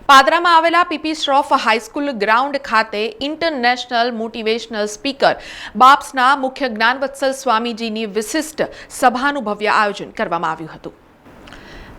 પાદરામાં આવેલા PP Shroff high school ground ખાતે international motivational speaker બાપ્સના મુખ્ય જ્ઞાનવત્સલ સ્વામીજીની વિશિષ્ટ સભાનું ભવ્ય આયોજન કરવામાં આવ્યું હતું।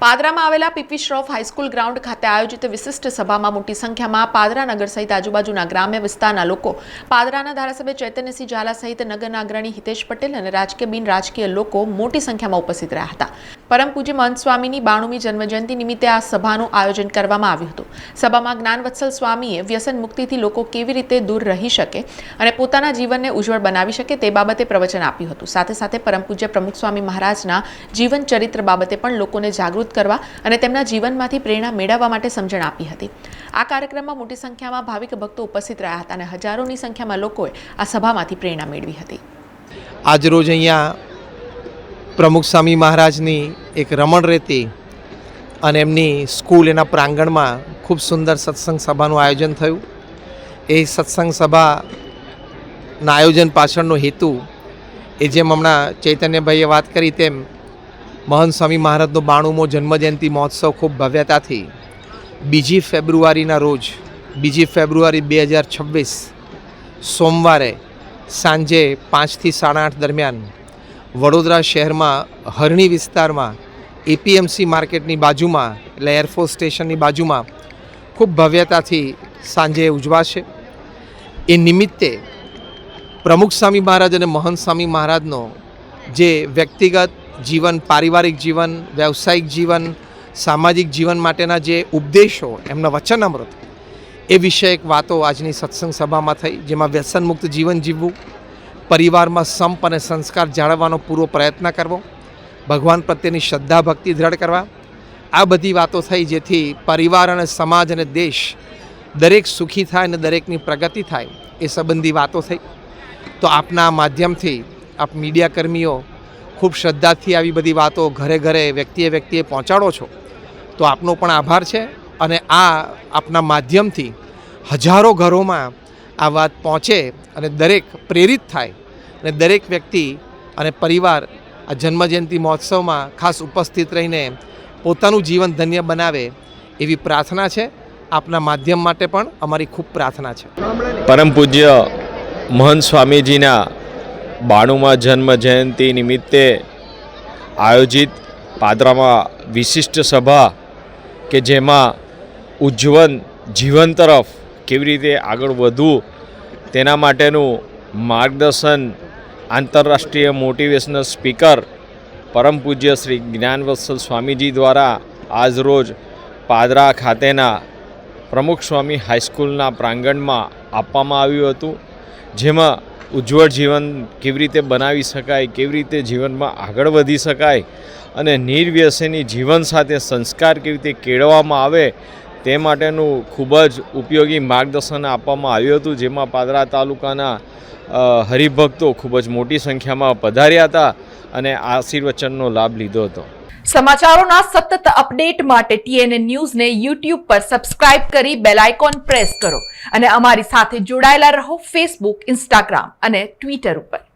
પાદરામાં આવેલા પીપી શ્રોફ હાઈસ્કૂલ ગ્રાઉન્ડ ખાતે આયોજિત વિશિષ્ટ સભામાં મોટી સંખ્યામાં પાદરા નગર સહિત આજુબાજુના ગ્રામ્ય વિસ્તારના લોકો, પાદરાના ધારાસભ્ય ચૈતન્યસિંહ ઝાલા સહિત નગરના અગ્રણી હિતેશ પટેલ અને રાજકીય બિન રાજકીય લોકો મોટી સંખ્યામાં ઉપસ્થિત રહ્યા હતા। પરમ પૂજ્ય મહંત સ્વામીની 92મી જન્મજયંતિ નિમિત્તે આ સભાનું આયોજન કરવામાં આવ્યું હતું। સભામાં જ્ઞાનવત્સલ સ્વામીએ વ્યસન મુક્તિથી લોકો કેવી રીતે દૂર રહી શકે અને પોતાના જીવનને ઉજ્જવળ બનાવી શકે તે બાબતે પ્રવચન આપ્યું હતું। સાથે સાથે પરમ પૂજ્ય પ્રમુખ સ્વામી મહારાજના જીવન ચરિત્ર બાબતે પણ લોકોને જાગૃત કરવા અને તેમના જીવનમાંથી પ્રેરણા મેળવવા માટે સમજણ આપી હતી। આ કાર્યક્રમમાં મોટી સંખ્યામાં ભાવિક ભક્તો ઉપસ્થિત રહ્યા હતા અને હજારોની સંખ્યામાં લોકોએ આ સભામાંથી પ્રેરણા મેળવી હતી। આજરોજ અહીંયા પ્રમુખ સ્વામી મહારાજની એક રમણ રેતી અને એમની સ્કૂલ એના પ્રાંગણમાં ખૂબ સુંદર સત્સંગ સભાનું આયોજન થયું। એ સત્સંગ સભાના આયોજન પાછળનો હેતુ એ જેમ હમણાં ચૈતન્યભાઈએ વાત કરી તેમ મહંત સ્વામી મહારાજનો 92મો જન્મજયંતિ મહોત્સવ ખૂબ ભવ્યતાથી 2 ફેબ્રુઆરીના રોજ 2 ફેબ્રુઆરી 2026 સોમવારે સાંજે 5 થી 8:30 દરમિયાન વડોદરા શહેરમાં હરણી વિસ્તારમાં એપીએમસી માર્કેટની બાજુમાં એટલે એરફોર્સ સ્ટેશનની બાજુમાં ખૂબ ભવ્યતાથી સાંજે ઉજવાશે। એ નિમિત્તે પ્રમુખ સ્વામી મહારાજ અને મહંત સ્વામી મહારાજનો જે વ્યક્તિગત જીવન, પારિવારિક જીવન, વ્યવસાયિક જીવન, સામાજિક જીવન માટેના જે ઉપદેશો, એમના વચનામૃત, એ વિષયક વાતો આજની સત્સંગ સભામાં થઈ, જેમાં વ્યસનમુક્ત જીવન જીવવું, પરિવારમાં સંપ અને સંસ્કાર જાળવવાનો પૂરો પ્રયત્ન કરવો, ભગવાન પ્રત્યેની શ્રદ્ધા ભક્તિ દ્રઢ કરવા, આ બધી વાતો થઈ જેથી પરિવાર અને સમાજ અને દેશ દરેક સુખી થાય અને દરેકની પ્રગતિ થાય એ સંબંધી વાતો થઈ। તો આપના માધ્યમથી આપ મીડિયા કર્મીઓ ખૂબ શ્રદ્ધાથી આવી બધી વાતો ઘરે ઘરે વ્યક્તિએ પહોંચાડો છો, તો આપનો પણ આભાર છે। અને આ આપના માધ્યમથી હજારો ઘરોમાં આ વાત પહોંચે અને દરેક પ્રેરિત થાય અને દરેક વ્યક્તિ અને પરિવાર આ જન્મજયંતિ મહોત્સવમાં ખાસ ઉપસ્થિત રહીને પોતાનું જીવન ધન્ય બનાવે એવી પ્રાર્થના છે। આપના માધ્યમ માટે પણ અમારી ખૂબ પ્રાર્થના છે। પરમ પૂજ્ય મહંત સ્વામીજીના 92મા જન્મ જયંતિ નિમિત્તે આયોજિત પાદરામાં વિશિષ્ટ સભા કે જેમાં ઉજ્જવળ જીવન તરફ કેવી રીતે આગળ વધવું તેના માટેનું માર્ગદર્શન આંતરરાષ્ટ્રીય મોટિવેશનલ સ્પીકર પરમ પૂજ્ય શ્રી જ્ઞાનવત્સલ સ્વામીજી દ્વારા આજરોજ પાદરા ખાતેના પ્રમુખ સ્વામી હાઈસ્કૂલના પ્રાંગણમાં આપવામાં આવ્યું હતું, જેમાં ઉજ્જવળ જીવન કેવી રીતે બનાવી શકાય, કેવી રીતે જીવનમાં આગળ વધી શકાય અને નિર્વ્યસની જીવન સાથે સંસ્કાર કેવી રીતે કેળવવામાં આવે તે માટેનું ખૂબ જ ઉપયોગી માર્ગદર્શન આપવામાં આવ્યું હતું, જેમાં પાદરા તાલુકાના હરિભક્તો ખૂબ જ મોટી સંખ્યામાં પધાર્યા હતા અને આશીર્વચનનો લાભ લીધો હતો। સમાચારોના સતત અપડેટ માટે TNN ન્યૂઝને YouTube પર સબસ્ક્રાઇબ કરી બેલ આઇકોન પ્રેસ કરો અને અમારી સાથે જોડાયેલા રહો Facebook, Instagram અને Twitter ઉપર।